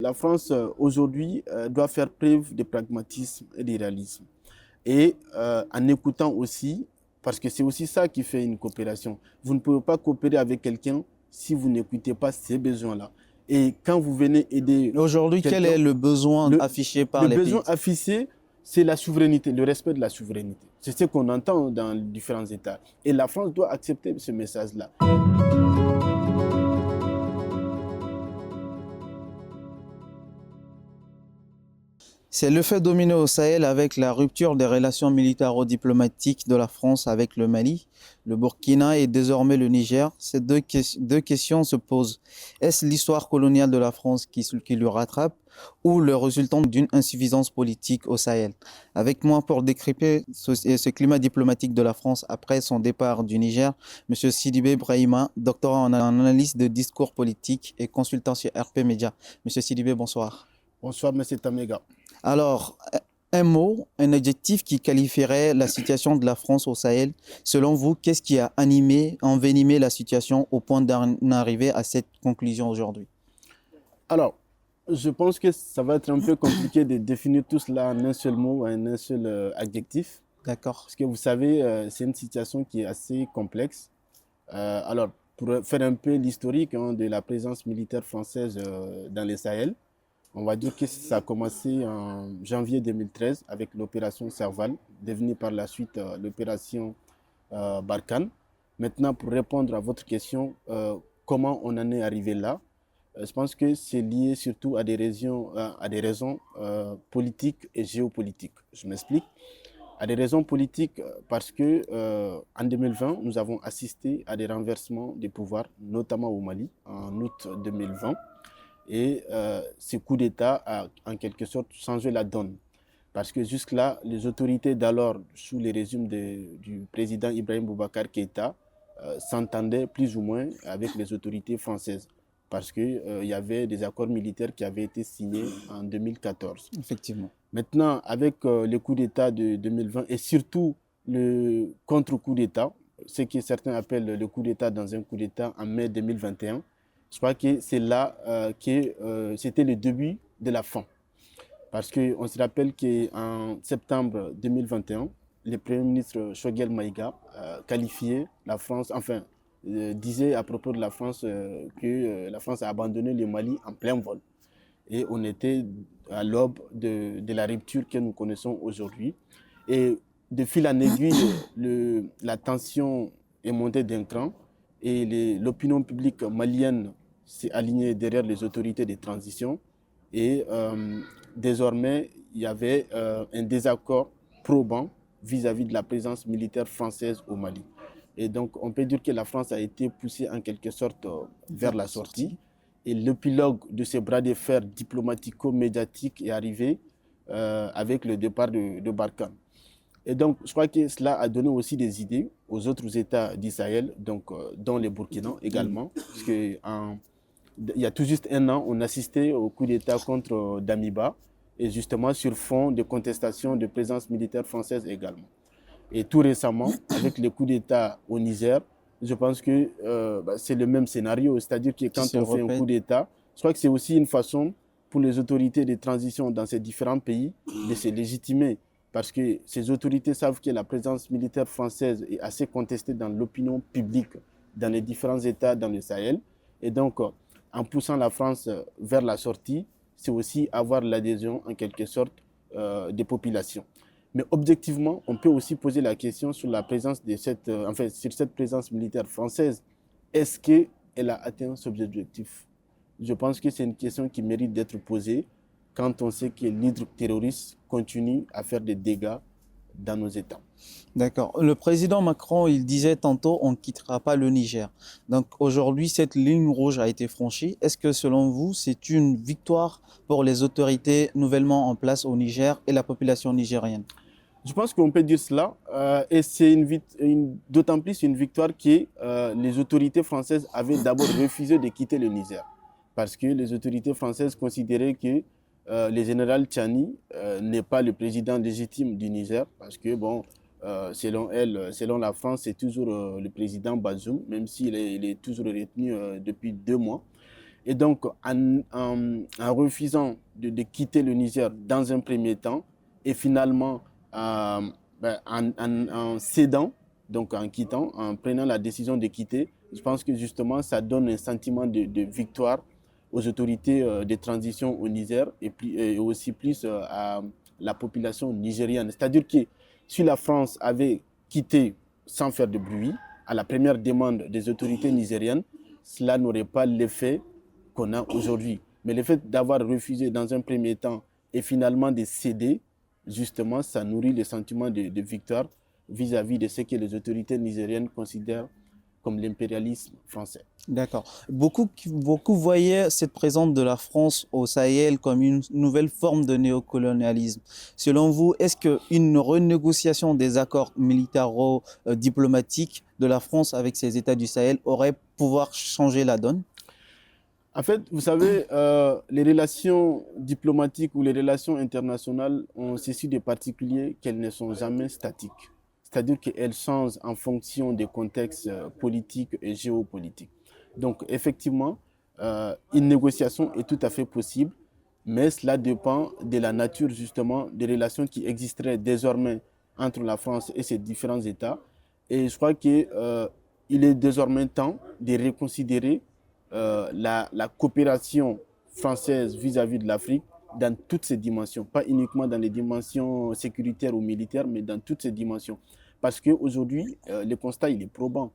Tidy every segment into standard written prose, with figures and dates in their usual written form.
La France, aujourd'hui, doit faire preuve de pragmatisme et de réalisme. Et en écoutant aussi, parce que c'est aussi ça qui fait une coopération. Vous ne pouvez pas coopérer avec quelqu'un si vous n'écoutez pas ses besoins-là. Et quand vous venez aider Aujourd'hui, quel quelqu'un, est le besoin le, affiché par le les besoin pays? affiché, c'est la souveraineté, le respect de la souveraineté. C'est ce qu'on entend dans les différents États. Et la France doit accepter ce message-là. C'est le fait dominer au Sahel avec la rupture des relations militaro-diplomatiques de la France avec le Mali, le Burkina et désormais le Niger. Ces deux questions se posent. Est-ce l'histoire coloniale de la France qui le rattrape ou le résultat d'une insuffisance politique au Sahel? Avec moi pour décrypter ce climat diplomatique de la France après son départ du Niger, M. Sidibé Brahima, doctorant en analyse de discours politique et consultant chez RP Média. M. Sidibé, bonsoir. Bonsoir, M. Tamega. Alors, un mot, un adjectif qui qualifierait la situation de la France au Sahel. Selon vous, qu'est-ce qui a animé, envenimé la situation au point d'en arriver à cette conclusion aujourd'hui? Alors, je pense que ça va être un peu compliqué de définir tout cela en un seul mot, en un seul adjectif. D'accord. Parce que vous savez, c'est une situation qui est assez complexe. Alors, pour faire un peu l'historique de la présence militaire française dans les Sahel, on va dire que ça a commencé en janvier 2013 avec l'opération Serval, devenue par la suite l'opération Barkhane. Maintenant, pour répondre à votre question, comment on en est arrivé là, je pense que c'est lié surtout à des raisons politiques et géopolitiques. Je m'explique. À des raisons politiques parce que en 2020, nous avons assisté à des renversements des pouvoirs, notamment au Mali, en août 2020. Et ce coup d'État a en quelque sorte changé la donne. Parce que jusque-là, les autorités d'alors, sous les régimes du président Ibrahim Boubacar Keïta, s'entendaient plus ou moins avec les autorités françaises. Parce qu'il y avait des accords militaires qui avaient été signés en 2014. Effectivement. Maintenant, avec le coup d'État de 2020 et surtout le contre-coup d'État, ce que certains appellent le coup d'État dans un coup d'État en mai 2021, je crois que c'est là que c'était le début de la fin. Parce qu'on se rappelle qu'en septembre 2021, le Premier ministre Choguel Maïga qualifiait la France, enfin, disait à propos de la France que la France a abandonné le Mali en plein vol. Et on était à l'aube de la rupture que nous connaissons aujourd'hui. Et de fil en aiguille, la tension est montée d'un cran et l'opinion publique malienne s'est alignée derrière les autorités de transition. Et désormais, il y avait un désaccord probant vis-à-vis de la présence militaire française au Mali. Et donc, on peut dire que la France a été poussée en quelque sorte vers la sortie. Et l'épilogue de ces bras de fer diplomatico-médiatiques est arrivé avec le départ de Barkhane. Et donc, je crois que cela a donné aussi des idées aux autres États d'Israël, donc dont les Burkinabés également, parce que il y a tout juste un an, on assistait au coup d'État contre Damiba, et justement sur fond de contestation de présence militaire française également. Et tout récemment, avec le coup d'État au Niger, je pense que c'est le même scénario. C'est-à-dire que Qui quand se on fait un répète. coup d'État, je crois que c'est aussi une façon pour les autorités de transition dans ces différents pays de se légitimer. Parce que ces autorités savent que la présence militaire française est assez contestée dans l'opinion publique dans les différents États dans le Sahel. Et donc, en poussant la France vers la sortie, c'est aussi avoir l'adhésion en quelque sorte des populations. Mais objectivement, on peut aussi poser la question sur la présence de sur cette présence militaire française. Est-ce qu'elle a atteint ses objectifs? Je pense que c'est une question qui mérite d'être posée quand on sait que l'hydre terroriste continue à faire des dégâts dans nos États. D'accord. Le président Macron, il disait tantôt, on ne quittera pas le Niger. Donc aujourd'hui, cette ligne rouge a été franchie. Est-ce que selon vous, c'est une victoire pour les autorités nouvellement en place au Niger et la population nigérienne? Je pense qu'on peut dire cela, et c'est d'autant plus une victoire que les autorités françaises avaient d'abord refusé de quitter le Niger, parce que les autorités françaises considéraient que le général Tchani n'est pas le président légitime du Niger, parce que bon, selon elle, selon la France, c'est toujours le président Bazoum, même s'il est toujours retenu depuis 2 mois. Et donc, en refusant de quitter le Niger dans un premier temps, et finalement en cédant, donc en quittant, en prenant la décision de quitter, je pense que justement, ça donne un sentiment de victoire aux autorités de transition au Niger et aussi plus à la population nigérienne. C'est-à-dire que si la France avait quitté sans faire de bruit, à la première demande des autorités nigériennes, cela n'aurait pas l'effet qu'on a aujourd'hui. Mais le fait d'avoir refusé dans un premier temps et finalement de céder, justement, ça nourrit le sentiment de victoire vis-à-vis de ce que les autorités nigériennes considèrent comme l'impérialisme français. D'accord. Beaucoup voyaient cette présence de la France au Sahel comme une nouvelle forme de néocolonialisme. Selon vous, est-ce qu'une renégociation des accords militaro-diplomatiques de la France avec ces États du Sahel aurait pouvoir changer la donne? En fait, vous savez, les relations diplomatiques ou les relations internationales ont ceci de particulier qu'elles ne sont jamais statiques. C'est-à-dire qu'elles changent en fonction des contextes politiques et géopolitiques. Donc, effectivement, une négociation est tout à fait possible, mais cela dépend de la nature justement des relations qui existeraient désormais entre la France et ses différents États. Et je crois qu'il est désormais temps de reconsidérer la coopération française vis-à-vis de l'Afrique dans toutes ses dimensions, pas uniquement dans les dimensions sécuritaires ou militaires, mais dans toutes ses dimensions. Parce qu'aujourd'hui, le constat il est probant.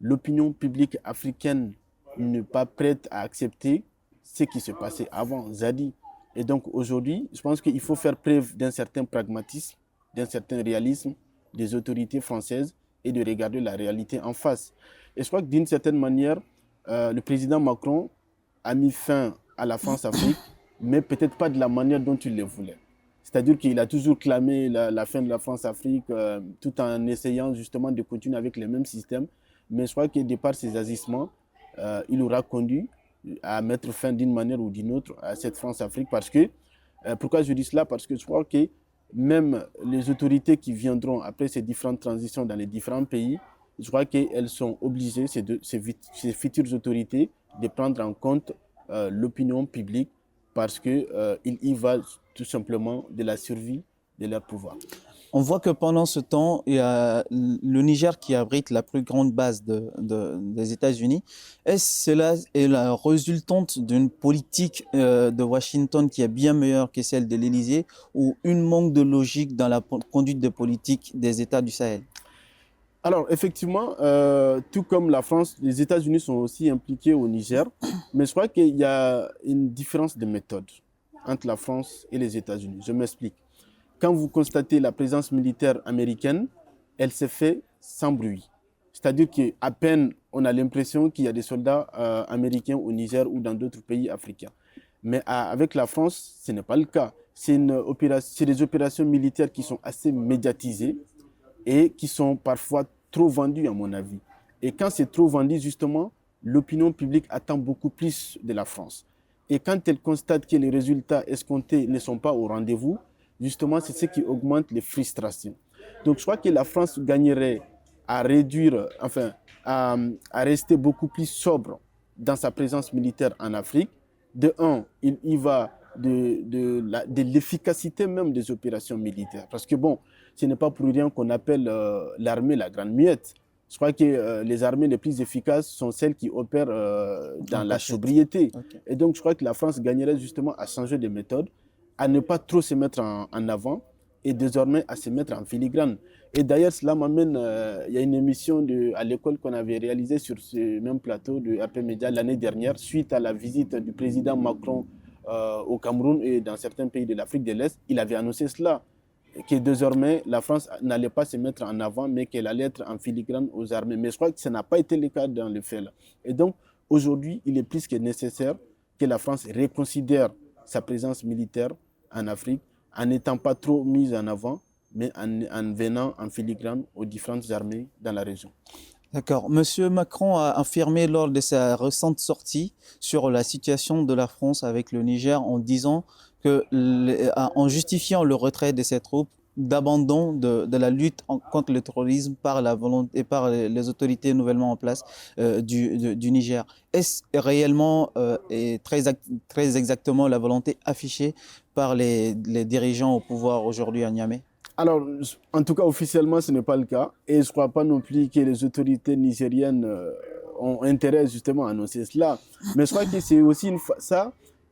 L'opinion publique africaine n'est pas prête à accepter ce qui se passait avant, Zadi. Et donc aujourd'hui, je pense qu'il faut faire preuve d'un certain pragmatisme, d'un certain réalisme des autorités françaises et de regarder la réalité en face. Et je crois que d'une certaine manière, le président Macron a mis fin à la France-Afrique, mais peut-être pas de la manière dont il le voulait. C'est-à-dire qu'il a toujours clamé la fin de la France-Afrique tout en essayant justement de continuer avec les mêmes systèmes. Mais je crois que de par ses agissements, il aura conduit à mettre fin d'une manière ou d'une autre à cette France-Afrique. Parce que, pourquoi je dis cela? Parce que je crois que même les autorités qui viendront après ces différentes transitions dans les différents pays, je crois qu'elles sont obligées, ces futures autorités, de prendre en compte l'opinion publique parce qu'il y va tout simplement de la survie de leur pouvoir. On voit que pendant ce temps, il y a le Niger qui abrite la plus grande base des États-Unis. Est-ce cela est la résultante d'une politique de Washington qui est bien meilleure que celle de l'Élysée ou une manque de logique dans la conduite de politique des États du Sahel? Alors, effectivement, tout comme la France, les États-Unis sont aussi impliqués au Niger, mais je crois qu'il y a une différence de méthode entre la France et les États-Unis. Je m'explique. Quand vous constatez la présence militaire américaine, elle se fait sans bruit. C'est-à-dire qu'à peine on a l'impression qu'il y a des soldats américains au Niger ou dans d'autres pays africains. Mais avec la France, ce n'est pas le cas. C'est des opérations militaires qui sont assez médiatisées et qui sont parfois trop vendues, à mon avis. Et quand c'est trop vendu, justement, l'opinion publique attend beaucoup plus de la France. Et quand elle constate que les résultats escomptés ne sont pas au rendez-vous, justement, c'est ce qui augmente les frustrations. Donc, je crois que la France gagnerait à réduire, enfin, à rester beaucoup plus sobre dans sa présence militaire en Afrique. De un, il y va de l'efficacité même des opérations militaires. Parce que bon, ce n'est pas pour rien qu'on appelle l'armée la grande muette. Je crois que les armées les plus efficaces sont celles qui opèrent dans la sobriété. Okay. Et donc, je crois que la France gagnerait justement à changer de méthode, à ne pas trop se mettre en avant et désormais à se mettre en filigrane. Et d'ailleurs, cela m'amène, il y a une émission à l'école qu'on avait réalisée sur ce même plateau de RP Média l'année dernière, suite à la visite du président Macron au Cameroun et dans certains pays de l'Afrique de l'Est. Il avait annoncé cela, que désormais la France n'allait pas se mettre en avant, mais qu'elle allait être en filigrane aux armées. Mais je crois que ça n'a pas été le cas dans le fait là. Et donc, aujourd'hui, il est plus que nécessaire que la France reconsidère sa présence militaire en Afrique, en n'étant pas trop mise en avant, mais en venant en filigrane aux différentes armées dans la région. D'accord. Monsieur Macron a affirmé lors de sa récente sortie sur la situation de la France avec le Niger en disant que, en justifiant le retrait de ses troupes, d'abandon de la lutte contre le terrorisme par la volonté et par les autorités nouvellement en place du Niger. Est-ce réellement et très exactement la volonté affichée par les dirigeants au pouvoir aujourd'hui à Niamey? Alors, en tout cas, officiellement, ce n'est pas le cas. Et je ne crois pas non plus que les autorités nigériennes ont intérêt justement à annoncer cela. Mais je crois que c'est aussi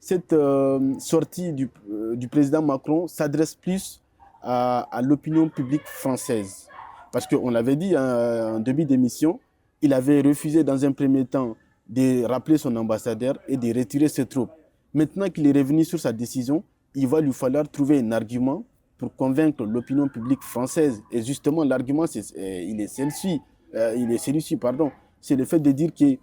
cette sortie du président Macron s'adresse plus à l'opinion publique française. Parce qu'on l'avait dit en début d'émission, il avait refusé dans un premier temps de rappeler son ambassadeur et de retirer ses troupes. Maintenant qu'il est revenu sur sa décision, il va lui falloir trouver un argument pour convaincre l'opinion publique française. Et justement, l'argument, il est celui-ci, pardon. C'est le fait de dire que,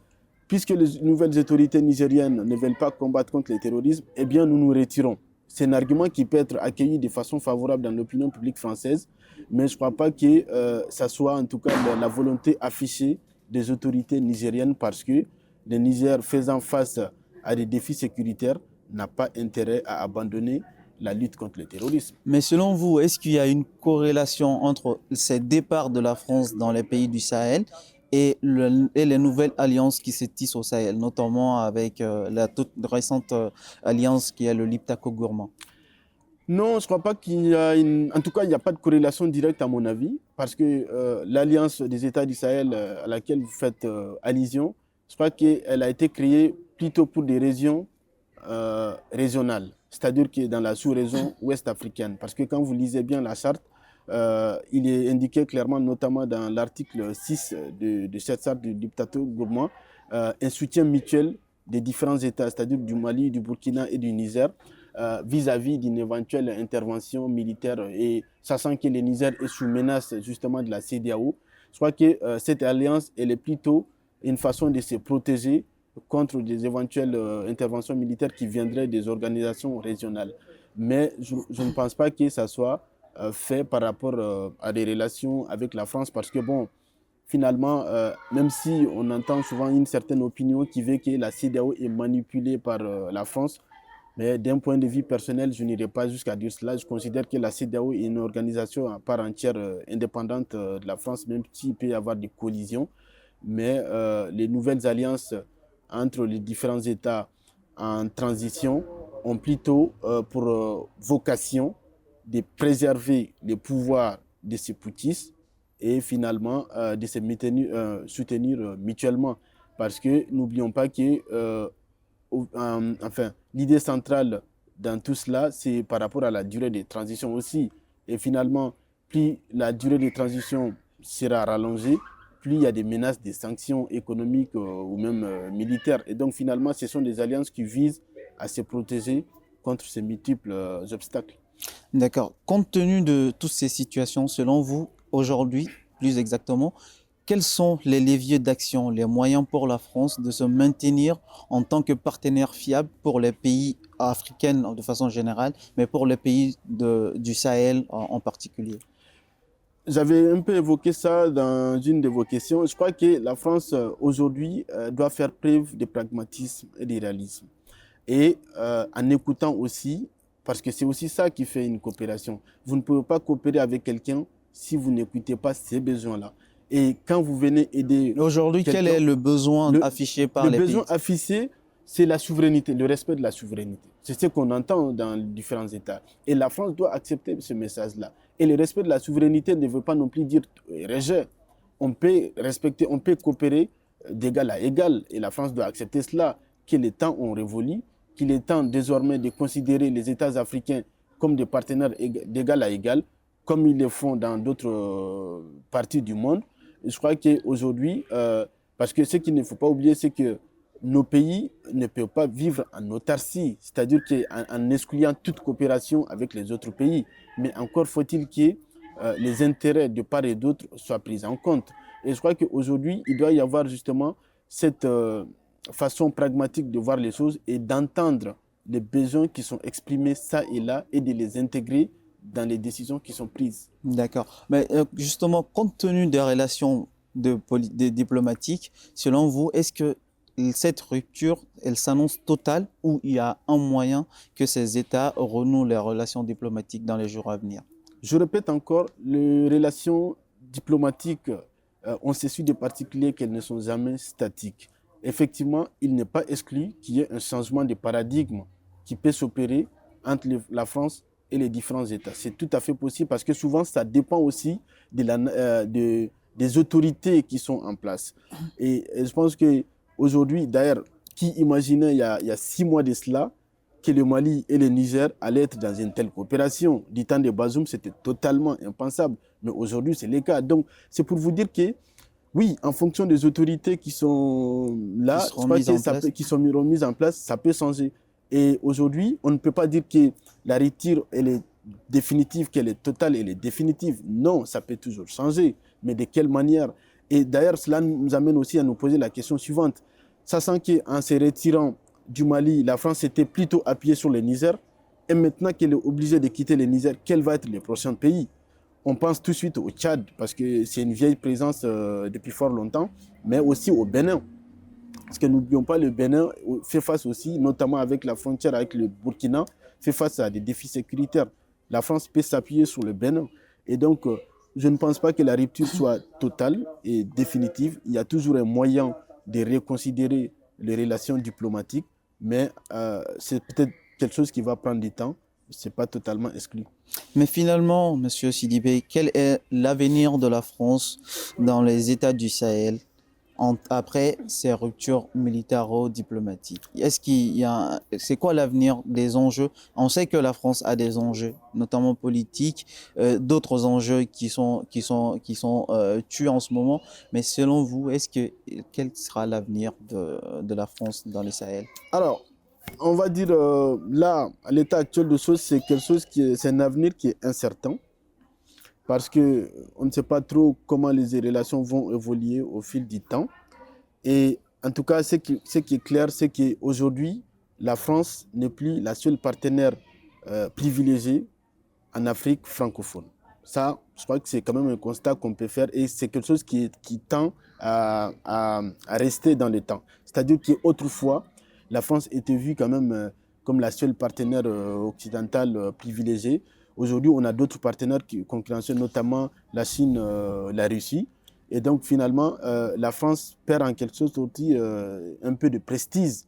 puisque les nouvelles autorités nigériennes ne veulent pas combattre contre le terrorisme, eh bien, nous nous retirons. C'est un argument qui peut être accueilli de façon favorable dans l'opinion publique française, mais je ne crois pas que ça soit en tout cas la volonté affichée des autorités nigériennes, parce que le Niger, faisant face à des défis sécuritaires, n'a pas intérêt à abandonner la lutte contre le terrorisme. Mais selon vous, est-ce qu'il y a une corrélation entre ces départs de la France dans les pays du Sahel et les nouvelles alliances qui se tissent au Sahel, notamment avec la toute récente alliance qui est le Liptako-Gourmand? Non, je ne crois pas qu'il y a En tout cas, il n'y a pas de corrélation directe à mon avis, parce que l'alliance des États du Sahel à laquelle vous faites allusion, je crois qu'elle a été créée plutôt pour des régions régionales, c'est-à-dire que dans la sous-région ouest africaine. Parce que quand vous lisez bien la charte, il est indiqué clairement, notamment dans l'article 6 de cette charte du Liptako-Gourmand, un soutien mutuel des différents États, c'est-à-dire du Mali, du Burkina et du Niger, vis-à-vis d'une éventuelle intervention militaire, et sachant que le Niger est sous menace justement de la CEDEAO, je crois que cette alliance elle est plutôt une façon de se protéger contre des éventuelles interventions militaires qui viendraient des organisations régionales. Mais je ne pense pas que ça soit fait par rapport à des relations avec la France, parce que bon, finalement, même si on entend souvent une certaine opinion qui veut que la CEDEAO est manipulée par la France, mais d'un point de vue personnel, je n'irai pas jusqu'à dire cela. Je considère que la CEDEAO est une organisation à part entière indépendante de la France, même s'il peut y avoir des collisions. Mais les nouvelles alliances entre les différents États en transition ont plutôt pour vocation de préserver les pouvoirs de ces putschistes et finalement de se soutenir mutuellement. Parce que n'oublions pas que enfin, l'idée centrale dans tout cela, c'est par rapport à la durée de transition aussi. Et finalement, plus la durée de transition sera rallongée, plus il y a des menaces de sanctions économiques ou même militaires. Et donc finalement, ce sont des alliances qui visent à se protéger contre ces multiples obstacles. D'accord. Compte tenu de toutes ces situations, selon vous, aujourd'hui, plus exactement, quels sont les leviers d'action, les moyens pour la France de se maintenir en tant que partenaire fiable pour les pays africains de façon générale, mais pour les pays du Sahel en particulier? J'avais un peu évoqué ça dans une de vos questions. Je crois que la France, aujourd'hui, doit faire preuve de pragmatisme et de réalisme. Et en écoutant aussi, parce que c'est aussi ça qui fait une coopération. Vous ne pouvez pas coopérer avec quelqu'un si vous n'écoutez pas ses besoins-là. Et quand vous venez aider aujourd'hui, quel est le besoin affiché par les pays? Le besoin affiché, c'est la souveraineté, le respect de la souveraineté. C'est ce qu'on entend dans les différents États. Et la France doit accepter ce message-là. Et le respect de la souveraineté ne veut pas non plus dire rejet. On peut respecter, on peut coopérer d'égal à égal. Et la France doit accepter cela, que les temps ont révolu, qu'il est temps désormais de considérer les États africains comme des partenaires d'égal à égal, comme ils le font dans d'autres parties du monde. Et je crois qu'aujourd'hui, parce que ce qu'il ne faut pas oublier, c'est que nos pays ne peuvent pas vivre en autarcie, c'est-à-dire qu'en excluant toute coopération avec les autres pays. Mais encore faut-il que les intérêts de part et d'autre soient pris en compte. Et je crois qu'aujourd'hui, il doit y avoir justement cette façon pragmatique de voir les choses et d'entendre les besoins qui sont exprimés ça et là et de les intégrer dans les décisions qui sont prises. D'accord. Mais justement, compte tenu des relations diplomatiques, selon vous, est-ce que cette rupture, elle s'annonce totale ou il y a un moyen que ces États renouent les relations diplomatiques dans les jours à venir? Je répète encore, les relations diplomatiques, on sait sur des particuliers qu'elles ne sont jamais statiques. Effectivement, il n'est pas exclu qu'il y ait un changement de paradigme qui peut s'opérer entre la France et les différents États. C'est tout à fait possible parce que souvent, ça dépend aussi des autorités qui sont en place. Et je pense qu'aujourd'hui, d'ailleurs, qui imaginait il y a 6 mois de cela que le Mali et le Niger allaient être dans une telle coopération. Du temps de Bazoum, c'était totalement impensable. Mais aujourd'hui, c'est le cas. Donc, c'est pour vous dire que, oui, en fonction des autorités qui sont là, qui sont mises en place, ça peut changer. Et aujourd'hui, on ne peut pas dire que la rupture, elle est définitive, qu'elle est totale, elle est définitive. Non, ça peut toujours changer. Mais de quelle manière? Et d'ailleurs, cela nous amène aussi à nous poser la question suivante. Sachant qu'en se retirant du Mali, la France était plutôt appuyée sur le Niger. Et maintenant qu'elle est obligée de quitter le Niger, quel va être le prochain pays? On pense tout de suite au Tchad, parce que c'est une vieille présence depuis fort longtemps, mais aussi au Bénin. Parce que n'oublions pas, le Bénin fait face aussi, notamment avec la frontière avec le Burkina, fait face à des défis sécuritaires. La France peut s'appuyer sur le Bénin. Et donc, je ne pense pas que la rupture soit totale et définitive. Il y a toujours un moyen de reconsidérer les relations diplomatiques, mais c'est peut-être quelque chose qui va prendre du temps. Ce n'est pas totalement exclu. Mais finalement, M. Sidibé, quel est l'avenir de la France dans les États du Sahel après ces ruptures militaro-diplomatiques? C'est quoi l'avenir des enjeux? On sait que la France a des enjeux, notamment politiques, d'autres enjeux qui sont tués en ce moment. Mais selon vous, quel sera l'avenir de la France dans le Sahel? Alors, on va dire là, à l'état actuel de choses, c'est un avenir qui est incertain parce que on ne sait pas trop comment les relations vont évoluer au fil du temps. Et en tout cas, ce qui est clair, c'est qu'aujourd'hui, la France n'est plus la seule partenaire privilégiée en Afrique francophone. Ça, je crois que c'est quand même un constat qu'on peut faire et c'est quelque chose qui tend à rester dans le temps. C'est-à-dire qu'autrefois, la France était vue quand même comme la seule partenaire occidentale privilégiée. Aujourd'hui, on a d'autres partenaires concurrentiels, notamment la Chine, la Russie. Et donc, finalement, la France perd en quelque sorte aussi un peu de prestige.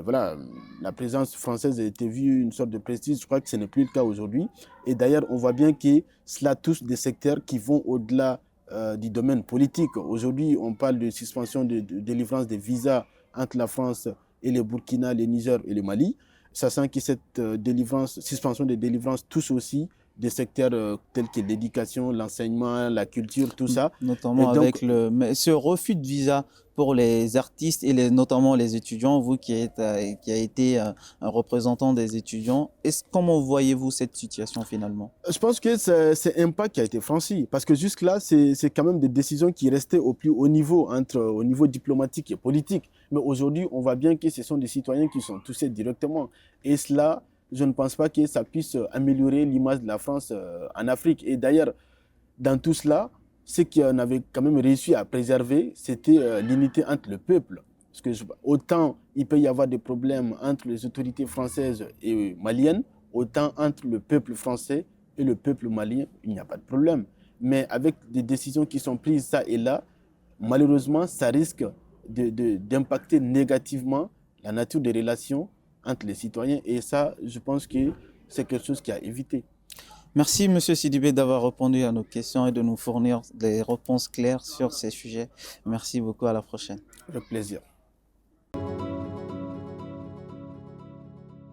Voilà, la présence française a été vue une sorte de prestige. Je crois que ce n'est plus le cas aujourd'hui. Et d'ailleurs, on voit bien que cela touche des secteurs qui vont au-delà du domaine politique. Aujourd'hui, on parle de suspension de délivrance des visas entre la France et le Burkina, le Niger et le Mali, sachant que cette suspension de délivrance touche aussi des secteurs tels que l'éducation, l'enseignement, la culture, tout ça. Notamment donc, avec ce refus de visa pour les artistes et notamment les étudiants, vous qui a été un représentant des étudiants, comment voyez-vous cette situation finalement? Je pense que c'est un pas qui a été franchi, parce que jusque-là, c'est quand même des décisions qui restaient au plus haut niveau, au niveau diplomatique et politique. Mais aujourd'hui, on voit bien que ce sont des citoyens qui sont touchés directement. Et cela, je ne pense pas que ça puisse améliorer l'image de la France en Afrique. Et d'ailleurs, dans tout cela, ce qu'on avait quand même réussi à préserver, c'était l'unité entre le peuple. Parce que autant il peut y avoir des problèmes entre les autorités françaises et maliennes, autant entre le peuple français et le peuple malien, il n'y a pas de problème. Mais avec des décisions qui sont prises ça et là, malheureusement, ça risque d'impacter négativement la nature des relations entre les citoyens. Et ça, je pense que c'est quelque chose qui a évité. Merci, M. Sidibé, d'avoir répondu à nos questions et de nous fournir des réponses claires sur ces sujets. Merci beaucoup. À la prochaine. Avec plaisir.